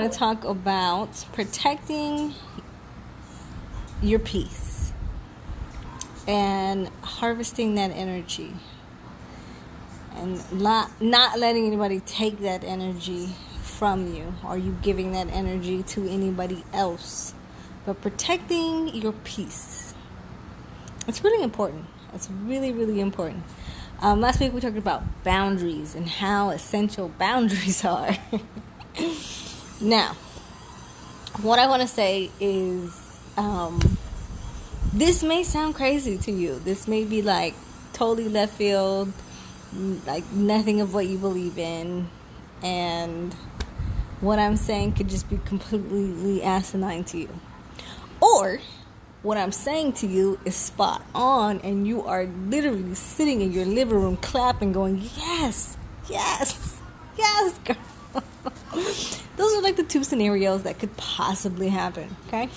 want to talk about protecting your peace and harvesting that energy and not letting anybody take that energy from you, or you giving that energy to anybody else, but protecting your peace. It's really important. It's really, really important. Last week we talked about boundaries and how essential boundaries are. Now, what I want to say is, this may sound crazy to you. This may be like totally left field, like nothing of what you believe in, and what I'm saying could just be completely asinine to you. Or what I'm saying to you is spot on, and you are literally sitting in your living room clapping, going, yes, yes, yes, girl. Those are like the two scenarios that could possibly happen, okay?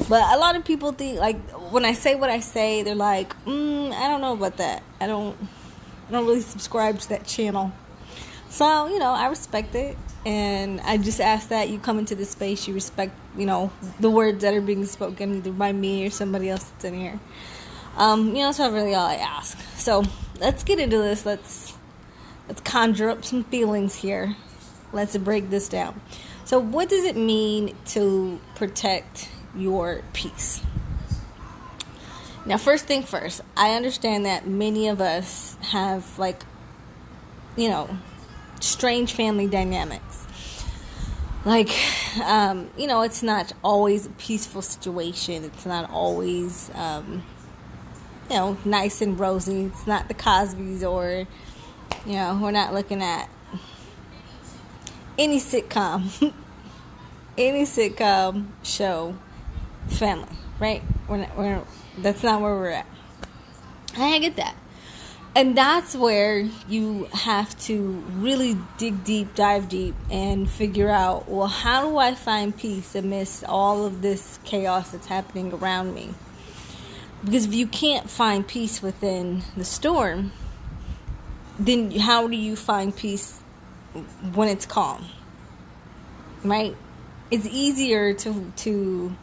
But a lot of people think, like, when I say what I say, they're like, I don't know about that. I don't really subscribe to that channel. So, I respect it. And I just ask that you come into this space, you respect, the words that are being spoken either by me or somebody else that's in here. That's really all I ask. So let's get into this. Let's conjure up some feelings here. Let's break this down. So what does it mean to protect your peace? Now, first thing first, I understand that many of us have, strange family dynamics. It's not always a peaceful situation. It's not always, nice and rosy. It's not the Cosbys, or, we're not looking at any sitcom, show family, right? That's not where we're at. I get that. And that's where you have to really dig deep, dive deep, and figure out, well, how do I find peace amidst all of this chaos that's happening around me? Because if you can't find peace within the storm, then how do you find peace when it's calm? Right? It's easier to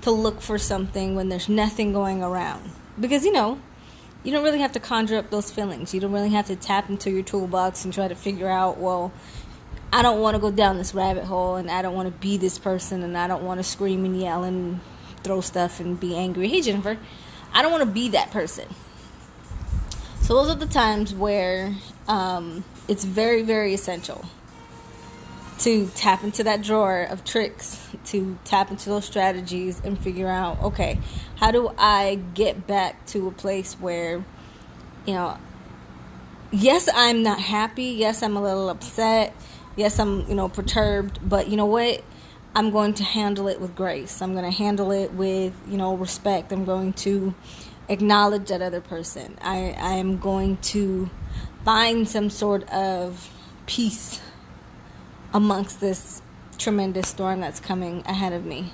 look for something when there's nothing going around. Because, you don't really have to conjure up those feelings. You don't really have to tap into your toolbox and try to figure out, well, I don't want to go down this rabbit hole, and I don't want to be this person, and I don't want to scream and yell and throw stuff and be angry. Hey, Jennifer, I don't want to be that person. So those are the times where it's very, very essential to tap into that drawer of tricks, to tap into those strategies and figure out, okay, how do I get back to a place where, yes, I'm not happy. Yes, I'm a little upset. Yes, I'm, perturbed. But you know what? I'm going to handle it with grace. I'm going to handle it with, respect. I'm going to acknowledge that other person. I am going to find some sort of peace amongst this tremendous storm that's coming ahead of me.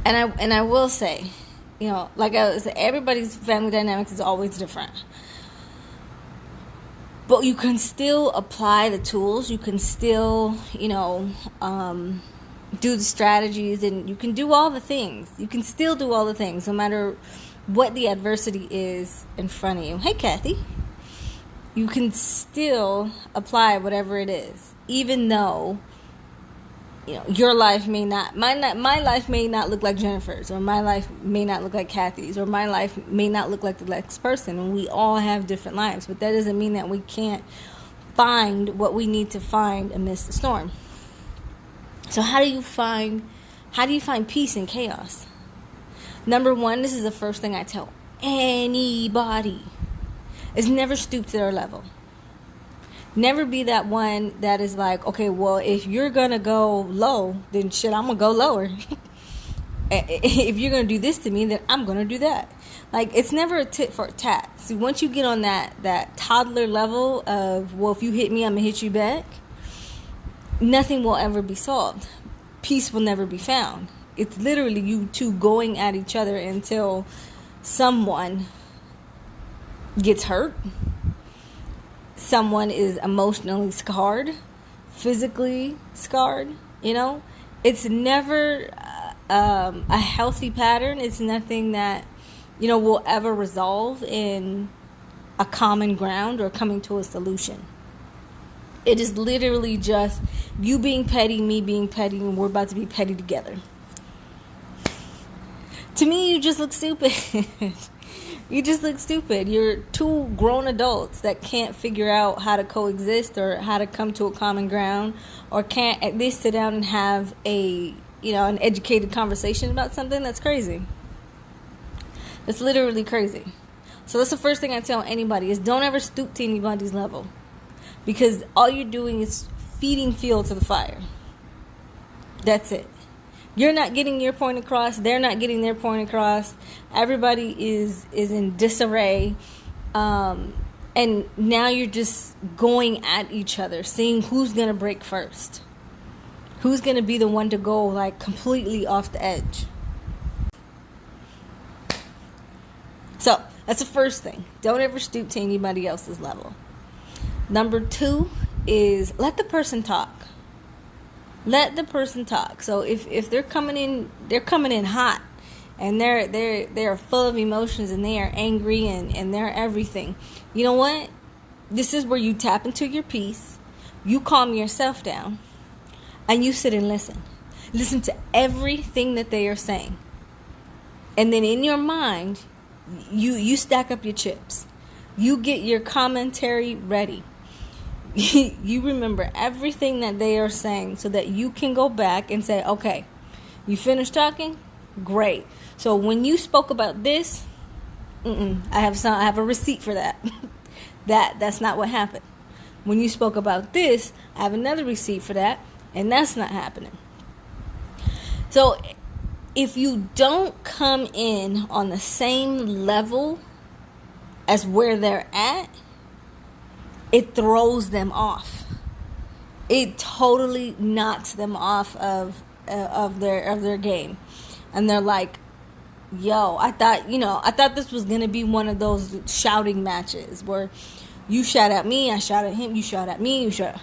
And I will say, like I was, everybody's family dynamics is always different. But you can still apply the tools. You can still, do the strategies, and you can do all the things. You can still do all the things, no matter what the adversity is in front of you. Hey, Kathy. You can still apply whatever it is, even though, your life may not, my life may not look like Jennifer's, or my life may not look like Kathy's, or my life may not look like the next person. And we all have different lives, but that doesn't mean that we can't find what we need to find amidst the storm. So how do you find peace in chaos? Number one, this is the first thing I tell anybody, is never stoop to their level. Never be that one that is like, okay, well, if you're going to go low, then shit, I'm going to go lower. If you're going to do this to me, then I'm going to do that. Like, it's never a tit for tat. See, once you get on that toddler level of, well, if you hit me, I'm going to hit you back, nothing will ever be solved. Peace will never be found. It's literally you two going at each other until someone gets hurt, someone is emotionally scarred, physically scarred, you know. It's never a healthy pattern. It's nothing that, you know, will ever resolve in a common ground or coming to a solution. It is literally just you being petty, me being petty, and we're about to be petty together. To me, you just look stupid. You just look stupid. You're two grown adults that can't figure out how to coexist or how to come to a common ground, or can't at least sit down and have an educated conversation about something. That's crazy. That's literally crazy. So that's the first thing I tell anybody is don't ever stoop to anybody's level, because all you're doing is feeding fuel to the fire. That's it. You're not getting your point across. They're not getting their point across. Everybody is in disarray. And now you're just going at each other, seeing who's going to break first. Who's going to be the one to go like completely off the edge. So that's the first thing. Don't ever stoop to anybody else's level. Number 2 is let the person talk. Let the person talk. So if they're coming in hot, and they're full of emotions, and they are angry, and they're everything. You know what? This is where you tap into your peace, you calm yourself down, and you sit and listen. Listen to everything that they are saying. And then in your mind, you stack up your chips. You get your commentary ready. You remember everything that they are saying so that you can go back and say, okay, you finished talking? Great. So when you spoke about this, I have a receipt for that. That's not what happened. When you spoke about this, I have another receipt for that, and that's not happening. So if you don't come in on the same level as where they're at, it throws them off. It totally knocks them off of their game. And they're like, yo, I thought this was going to be one of those shouting matches where you shout at me, I shout at him, you shout at me, you shout.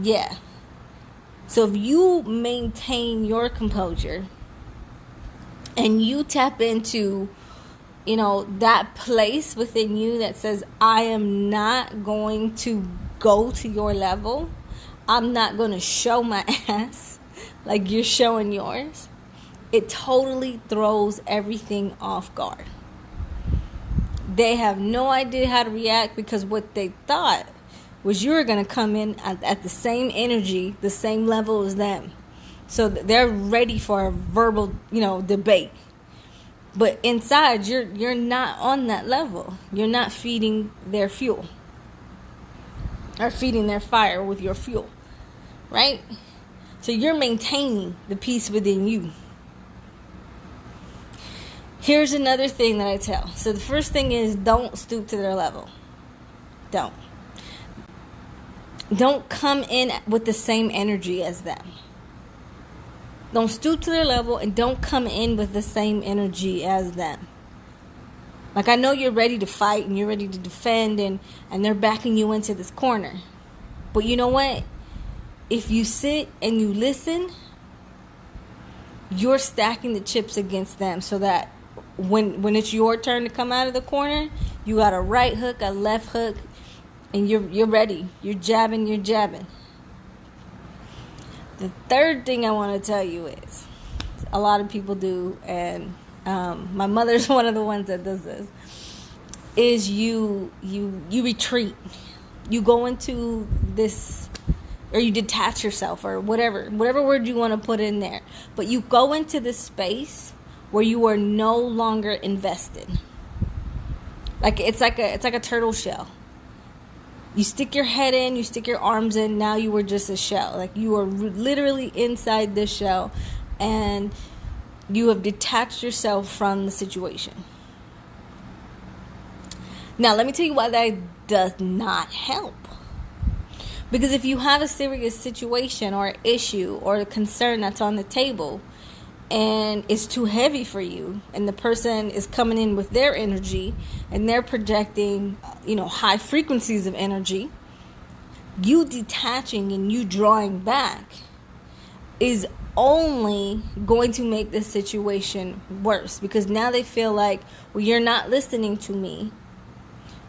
Yeah. So if you maintain your composure and you tap into, that place within you that says, I am not going to go to your level. I'm not going to show my ass like you're showing yours. It totally throws everything off guard. They have no idea how to react because what they thought was you were going to come in at the same energy, the same level as them. So they're ready for a verbal, debate. But inside, you're not on that level. You're not feeding their fuel. Or feeding their fire with your fuel. Right? So you're maintaining the peace within you. Here's another thing that I tell. So the first thing is don't stoop to their level. Don't come in with the same energy as them. Don't stoop to their level and don't come in with the same energy as them. Like, I know you're ready to fight and you're ready to defend and they're backing you into this corner. But you know what? If you sit and you listen, you're stacking the chips against them so that when it's your turn to come out of the corner, you got a right hook, a left hook, and you're ready. You're jabbing. The third thing I want to tell you is, a lot of people do, and my mother's one of the ones that does this, is you retreat. You go into this, or you detach yourself, or whatever word you want to put in there. But you go into this space where you are no longer invested. Like it's like a turtle shell. You stick your head in, you stick your arms in, now you were just a shell. Like you are literally inside this shell and you have detached yourself from the situation. Now, let me tell you why that does not help. Because if you have a serious situation or issue or a concern that's on the table and it's too heavy for you, and the person is coming in with their energy and they're projecting, high frequencies of energy, you detaching and you drawing back is only going to make this situation worse, because now they feel like, well, you're not listening to me,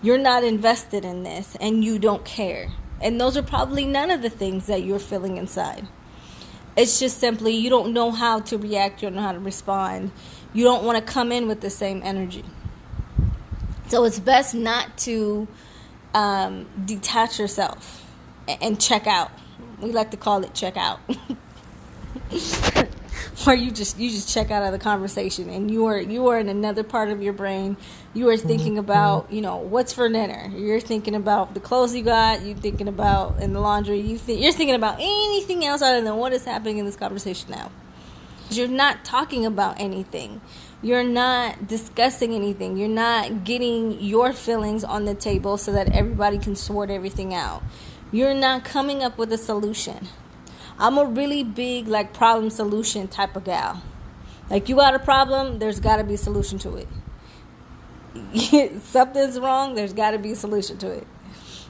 you're not invested in this, and you don't care. And those are probably none of the things that you're feeling inside. It's just simply you don't know how to react, you don't know how to respond, you don't want to come in with the same energy. So it's best not to detach yourself and check out. We like to call it check out. Where you just check out of the conversation, and you are in another part of your brain. You are thinking about, what's for dinner. You're thinking about the clothes you got. You're thinking about in the laundry. You're thinking about anything else other than what is happening in this conversation now. You're not talking about anything. You're not discussing anything. You're not getting your feelings on the table so that everybody can sort everything out. You're not coming up with a solution. I'm a really big, problem solution type of gal. You got a problem, there's got to be a solution to it. Something's wrong, there's got to be a solution to it.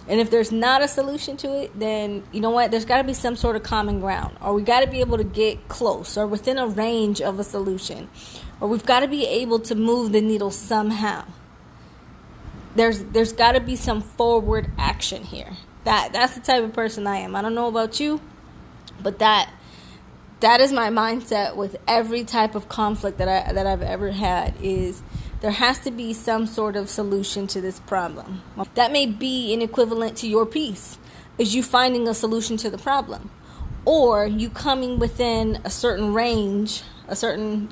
And if there's not a solution to it, then you know what? There's got to be some sort of common ground. Or we got to be able to get close or within a range of a solution. Or we've got to be able to move the needle somehow. There's got to be some forward action here. That's the type of person I am. I don't know about you, but that is my mindset with every type of conflict that I've ever had. Is there has to be some sort of solution to this problem. That may be an equivalent to your peace, is you finding a solution to the problem, or you coming within a certain range, a certain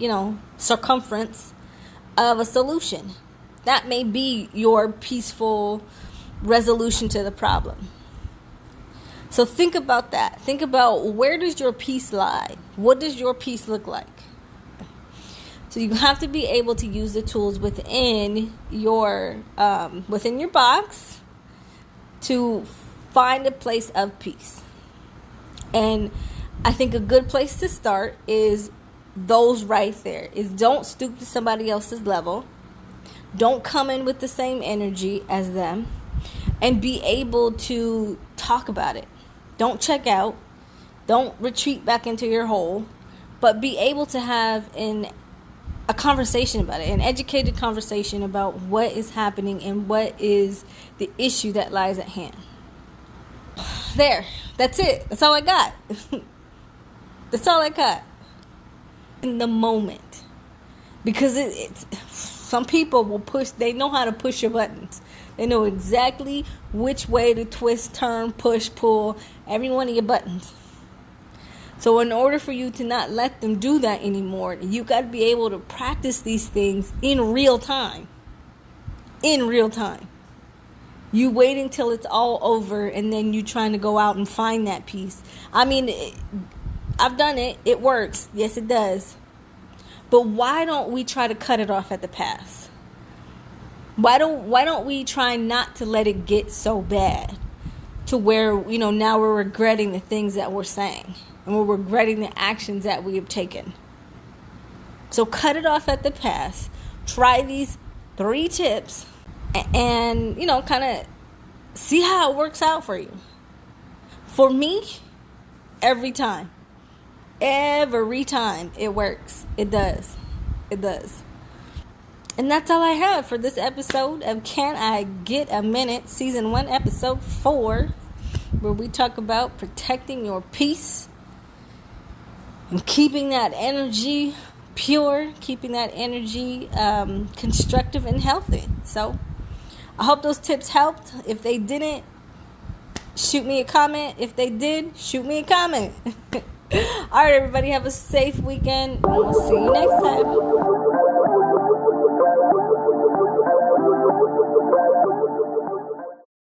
circumference of a solution. That may be your peaceful resolution to the problem. So think about that. Think about, where does your peace lie? What does your peace look like? So you have to be able to use the tools within your box to find a place of peace. And I think a good place to start is those right there. Is don't stoop to somebody else's level. Don't come in with the same energy as them. And be able to talk about it. Don't check out. Don't retreat back into your hole. But be able to have a conversation about it. An educated conversation about what is happening and what is the issue that lies at hand. There. That's it. That's all I got. That's all I got. In the moment. Because it's some people will push. They know how to push your buttons. They know exactly which way to twist, turn, push, pull every one of your buttons. So in order for you to not let them do that anymore, you got to be able to practice these things in real time. In real time. You wait until it's all over and then you trying to go out and find that peace. I mean, I've done it. It works. Yes, it does. But why don't we try to cut it off at the pass? Why don't we try not to let it get so bad to where, now we're regretting the things that we're saying and we're regretting the actions that we have taken. So cut it off at the pass. Try these 3 tips and, kind of see how it works out for you. For me, every time it works. It does. It does. And that's all I have for this episode of Can I Get a Minute, Season 1, Episode 4, where we talk about protecting your peace and keeping that energy pure, keeping that energy constructive and healthy. So I hope those tips helped. If they didn't, shoot me a comment. If they did, shoot me a comment. All right, everybody, have a safe weekend. We'll see you next time.